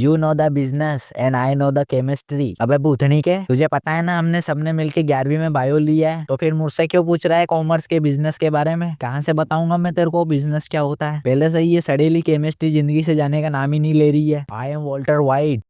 You know the business and I know the chemistry. अबे भूतनी के, तुझे पता है ना हमने सबने मिलके 11वीं में बायो लिया है, तो फिर मुझसे क्यों पूछ रहा है कॉमर्स के बिजनेस के बारे में? कहाँ से बताऊंगा मैं तेरे को बिजनेस क्या होता है? पहले से ही ये सड़ेली केमिस्ट्री जिंदगी से जाने का नाम ही नहीं ले रही है। I am Walter white.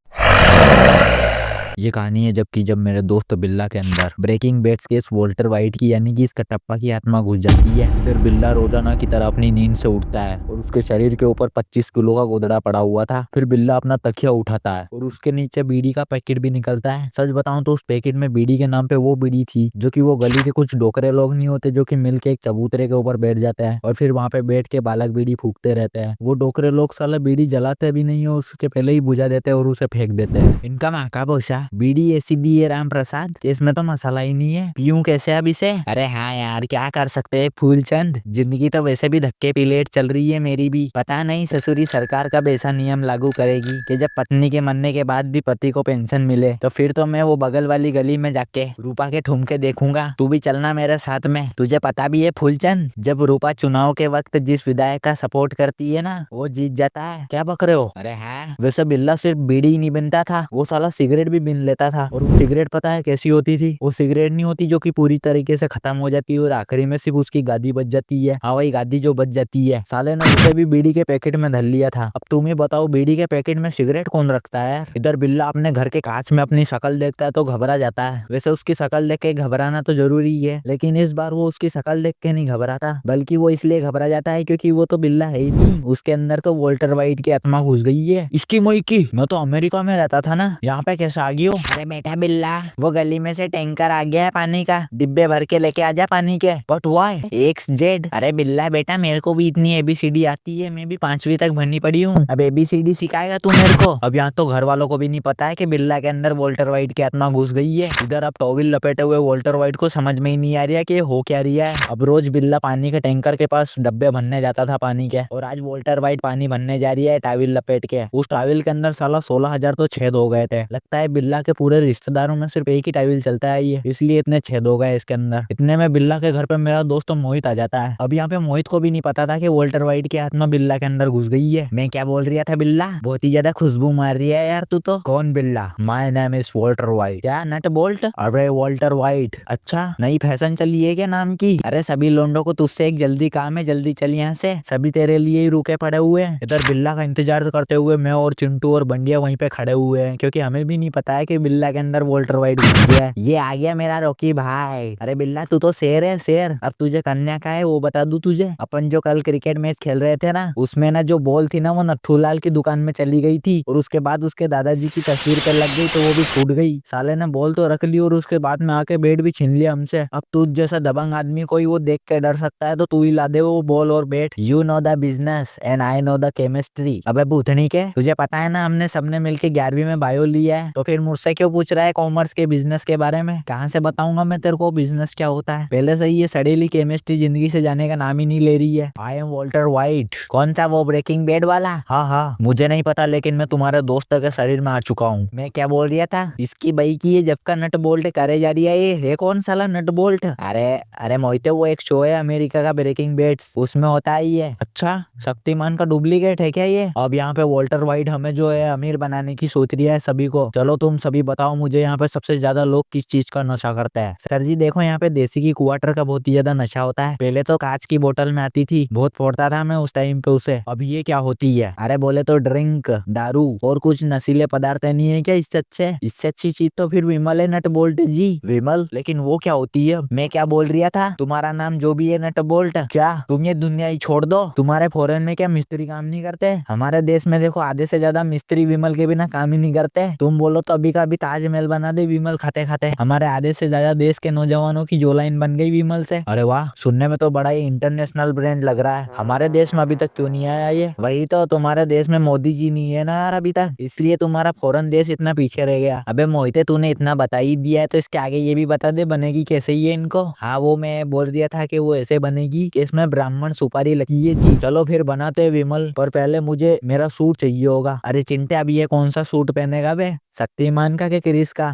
ये कहानी है जब मेरे दोस्त बिल्ला के अंदर ब्रेकिंग बैड्स के इस वॉल्टर वाइट की यानी कि इस कटप्पा की आत्मा घुस जाती है। इधर बिल्ला रोजाना की तरह अपनी नींद से उठता है और उसके शरीर के ऊपर 25 किलो का गोदड़ा पड़ा हुआ था। फिर बिल्ला अपना तकिया उठाता है और उसके नीचे बीड़ी का पैकेट भी निकलता है। सच बताऊं तो उस पैकेट में बीड़ी के नाम पे वो बीड़ी थी जो कि वो गली के कुछ डोकरे लोग नहीं होते जो कि मिलके एक चबूतरे के ऊपर बैठ जाते हैं और फिर वहां पे बैठ के बालक बीड़ी फूकते रहते हैं। वो डोकरे लोग साला बीड़ी जलाते भी नहीं है, उसके पहले ही बुझा देते हैं और उसे फेंक देते हैं। इनका माँ का भोसा बीड़ी ऐसी दी है राम प्रसाद, इसमें तो मसाला ही नहीं है, पीऊं कैसे अब इसे? अरे हाँ यार, क्या कर सकते हैं फूलचंद, जिंदगी तो वैसे भी धक्के पिलेट चल रही है मेरी भी। पता नहीं ससुरी सरकार कब ऐसा नियम लागू करेगी कि जब पत्नी के मरने के बाद भी पति को पेंशन मिले। तो फिर तो मैं वो बगल वाली गली में जाके रूपा के ठुमके देखूंगा। तू भी चलना मेरे साथ में। तुझे पता भी है फूलचंद, जब रूपा चुनाव के वक्त जिस विधायक का सपोर्ट करती है ना, वो जीत जाता है। क्या बक रहे हो? अरे हाँ, वैसे बिल्ला सिर्फ बीड़ी ही नहीं बनता था, वो साला सिगरेट भी बिन लेता था। और वो सिगरेट पता है कैसी होती थी? वो सिगरेट नहीं होती जो कि पूरी तरीके से खत्म हो जाती है और आखिरी में सिर्फ उसकी गादी बच जाती है। हाँ, वही गादी जो बच जाती है। साले ने उसे भी बीड़ी के पैकेट में धर लिया था। अब तुम ही बताओ, बीड़ी के पैकेट में सिगरेट कौन रखता है? इधर बिल्ला अपने घर के कांच में अपनी शक्ल देखता है तो घबरा जाता है। वैसे उसकी शक्ल देख के घबराना तो जरूरी है, लेकिन इस बार वो उसकी शक्ल देख के नहीं घबराता, बल्कि वो इसलिए घबरा जाता है क्योंकि वो तो बिल्ला है ही नहीं, उसके अंदर तो वॉल्टर वाइट की आत्मा घुस गई है। इसकी मई की, मैं तो अमेरिका में रहता था ना, यहाँ पे कैसे आ गई हो? अरे बेटा बिल्ला, वो गली में से टैंकर आ गया है पानी का, डिब्बे भर के लेके आजा पानी के। But why? XZ। अरे बिल्ला बेटा, मेरे को भी इतनी ABCD आती है, मैं भी 5वीं तक भरनी पड़ी हूँ। अब ABCD सिखाएगा तू मेरे को? अब यहाँ तो घर वालों को भी नहीं पता है कि बिल्ला के अंदर वॉल्टर वाइट की आत्मा घुस गई है। इधर अब टॉवल लपेटे हुए वॉल्टर वाइट को समझ में ही नहीं आ रहा है कि हो क्या रहा है। अब रोज बिल्ला पानी के टैंकर के पास डब्बे भरने जाता था पानी के, और आज वॉल्टर वाइट पानी भरने जा रही है टॉवल लपेट के। उस टॉवल के अंदर साला 16,000 तो छेद हो गए थे। लगता है बिल्ला के पूरे रिश्तेदारों में सिर्फ एक ही टॉवल चलता है ये, इसलिए इतने छेद हो गए इसके अंदर। इतने में बिल्ला के घर पे मेरा दोस्त मोहित आ जाता है। अब यहाँ पे मोहित को भी नहीं पता था कि वॉल्टर वाइट की आत्मा बिल्ला के अंदर घुस गई है। मैं क्या बोल रहा था बिल्ला, बहुत ही ज्यादा खुशबू मार रही है यार तू तो। कौन बिल्ला? My name is Walter white. क्या नट बोल्ट? अरे वॉल्टर वाइट, अच्छा नई फैशन चली है क्या नाम की? अरे सभी लोंडो को तुझसे एक जल्दी काम है, जल्दी चल यहाँ से, सभी तेरे लिए ही रुके पड़े हुए हैं। इधर बिल्ला का इंतजार करते हुए मैं और चिंटू और बंडिया वहीं पे खड़े हुए हैं, क्योंकि हमें भी नहीं पता है कि बिल्ला के अंदर वॉल्टर वाइट घुस गया है। ये आ गया मेरा रॉकी भाई। अरे बिल्ला तू तो शेर है शेर। अब तुझे कन्या का है वो बता दूं तुझे? अपन जो कल क्रिकेट मैच खेल रहे थे ना, उसमें ना जो बॉल थी ना वो नथुलाल की दुकान में चली गई थी, और उसके बाद उसके दादाजी की तस्वीर पे लग गई तो वो भी फूट गई। साले ने बॉल तो रख ली और उसके बाद में आके बैट भी छीन लिया हमसे। अब तुझ जैसा दबंग आदमी कोई वो देख के डर सकता है तो तू ही ला दे वो बॉल और bat. You know the business and I know the chemistry. अबे भूतनी के, तुझे पता है ना हमने सबने मिलके 11वीं में बायो लिया है, तो फिर मुझसे क्यों पूछ रहा है कॉमर्स के बिजनेस के बारे में? कहाँ से बताऊंगा मैं तेरे को बिजनेस क्या होता है? पहले से ही ये सड़ेली केमिस्ट्री जिंदगी से जाने का नाम ही नहीं ले रही है। I am Walter white. कौन सा, वो ब्रेकिंग बैड वाला? हाँ हाँ, मुझे नहीं पता, लेकिन मैं तुम्हारे दोस्त के शरीर में आ चुका हूँ। मैं क्या बोल रहा था, इसकी बई की ये जब का नट बोल्ट करे जा रही है, ये कौन साला नट बोल्ट? अरे अरे मोहिते, वो एक शो है अमेरिका का ब्रेकिंग बैड, उसमें होता है ये। अच्छा, शक्तिमान का डुप्लीकेट है क्या ये? अब यहाँ पे वॉल्टर वाइट हमें जो है अमीर बनाने की सोच रही है सभी को। चलो तुम सभी बताओ मुझे, यहाँ पे सबसे ज्यादा लोग किस चीज का नशा करते हैं? सर जी देखो, यहाँ पे देसी की क्वार्टर का बहुत ही ज्यादा नशा होता है। पहले तो कांच की बोतल में आती थी, बहुत फोड़ता था मैं उस टाइम पे उसे। अब ये क्या होती है? अरे बोले तो ड्रिंक, दारू और कुछ नशीले पदार्थ नहीं है क्या इससे अच्छी चीज तो फिर विमल है नट बोल्ट जी। विमल? लेकिन वो क्या होती है? मैं क्या बोल रहा था, तुम्हारा नाम जो भी है नट बोल्ट, क्या तुम ये दुनिया ही छोड़ दो? तुम्हारे फॉरेन में क्या मिस्त्री काम नहीं करते? हमारे देश में देखो आधे से ज्यादा मिस्त्री विमल के बिना काम ही नहीं करते। तुम बोलो तो अभी का अभी ताजमहल बना दे विमल खाते खाते। हमारे आधे से ज्यादा देश के नौजवानों की जो लाइन बन गई विमल से। अरे वाह, सुनने में तो बड़ा ही इंटरनेशनल ब्रांड लग रहा है। हमारे देश में अभी तक क्यों नहीं आया ये? वही तो, तुम्हारे देश में मोदी जी नहीं है ना यार अभी तक, इसलिए तुम्हारा फॉरेन देश इतना पीछे रह गया। अबे मोहिते, तूने इतना बता ही दिया है तो इसके आगे ये भी बता दे बनेगी कैसे ये इनको? हाँ, वो मैं बोल दिया था कि वो ऐसे बनेगी कि इसमें ब्राह्मण सुपारी लगी है जी। चलो फिर बनाते हैं विमल, पर पहले मुझे मेरा सूट चाहिए होगा। अरे चिंटे, अभी ये कौन सा सूट पहनेगा बे? शक्तिमान का कि क्रिस का?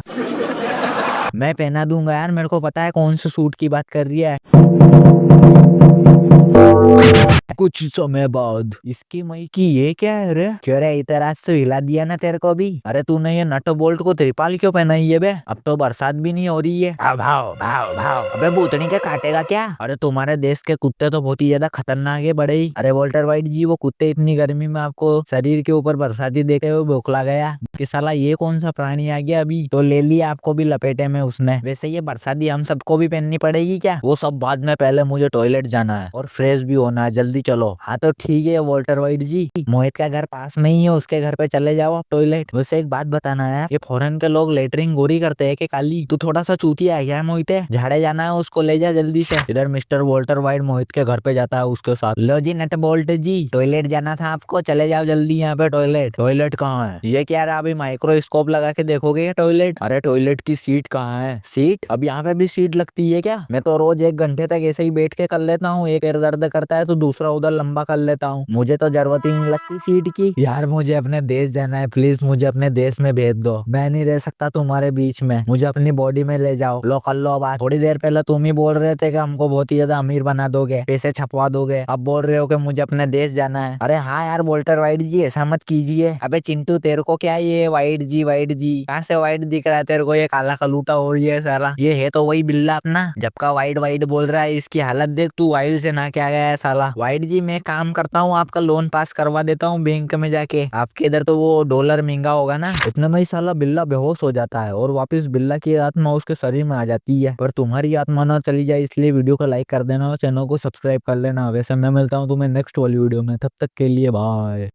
मैं पहना दूंगा यार, मेरे को पता है कौन से सूट की बात कर रही है। कुछ समय बाद इसकी मई की ये क्या है रे? क्यों रे इधर आज तो हिला दिया ना तेरे को भी। अरे तूने ये नट बोल्ट को त्रिपाल क्यों पहनाई है बे? अब तो बरसात भी नहीं हो रही है। भाव भाव भाव भाव। अबे भूतनी के काटेगा क्या? अरे तुम्हारे देश के कुत्ते तो बहुत ही ज्यादा खतरनाक है बड़े ही। अरे वॉल्टर वाइट जी वो कुत्ते इतनी गर्मी में आपको शरीर के ऊपर बरसाती देखे हुए बौखला गया कि साला ये कौन सा प्राणी आ गया अभी तो ले लिया आपको भी लपेटे में उसने। वैसे ये बरसाती हम सबको भी पहननी पड़ेगी क्या? वो सब बाद में, पहले मुझे टॉयलेट जाना है और फ्रेश भी होना है, जल्दी चलो। हाँ तो ठीक है वॉल्टर वाइट जी, मोहित का घर पास में ही है, उसके घर पे चले जाओ आप टॉयलेट। वैसे एक बात बताना है, ये फॉरेन के लोग लेटरिन गोरी करते हैं कि काली? तू थोड़ा सा चूतिया है क्या मोहित? झाड़े जाना है उसको ले जा जल्दी से। इधर मिस्टर वॉल्टर वाइट मोहित के घर पे जाता है उसके साथ। लो जी नट बोल्ट जी, टॉयलेट जाना था आपको, चले जाओ जल्दी यहाँ पे टॉयलेट। टॉयलेट कहाँ है? ये क्या रहा, अभी माइक्रोस्कोप लगा के देखोगे ये टॉयलेट? अरे टॉयलेट की सीट कहाँ है? सीट? अब यहाँ पे भी सीट लगती है क्या? मैं तो रोज 1 घंटे तक ऐसे ही बैठ के कर लेता हूँ, एक दर्द करता है तो दूसरा उधर लंबा कर लेता हूँ, मुझे तो जरूरत ही नहीं लगती सीट की। यार मुझे अपने देश जाना है, प्लीज मुझे अपने देश में भेज दो, मैं नहीं रह सकता तुम्हारे बीच में, मुझे अपनी बॉडी में ले जाओ। लो कर लो बात। थोड़ी देर पहले तुम ही बोल रहे थे कि हमको बहुत ही ज्यादा अमीर बना दोगे, पैसे छपवा दोगे, अब बोल रहे हो कि मुझे अपने देश जाना है। अरे हाँ यार वॉल्टर वाइट जी ऐसा मत कीजिए। अबे चिंटू तेरे को क्या ये वाइट जी कहाँ से वाइट दिख रहा है तेरे को? ये काला कलूटा हो रही है सारा, ये है तो वही बिल्ला अपना, जब का वाइट वाइट बोल रहा है। इसकी हालत देख तू, वाइट से ना क्या गया है साला। वाइट जी मैं काम करता हूँ, आपका लोन पास करवा देता हूँ बैंक में जाके, आपके इधर तो वो डॉलर महंगा होगा ना। इतने में ही साला बिल्ला बेहोश हो जाता है और वापस बिल्ला की आत्मा उसके शरीर में आ जाती है। पर तुम्हारी आत्मा ना चली जाए इसलिए वीडियो को लाइक कर देना और चैनल को सब्सक्राइब कर लेना। वैसे मैं मिलता हूँ तुम्हें नेक्स्ट वाली वीडियो में, तब तक के लिए बाय।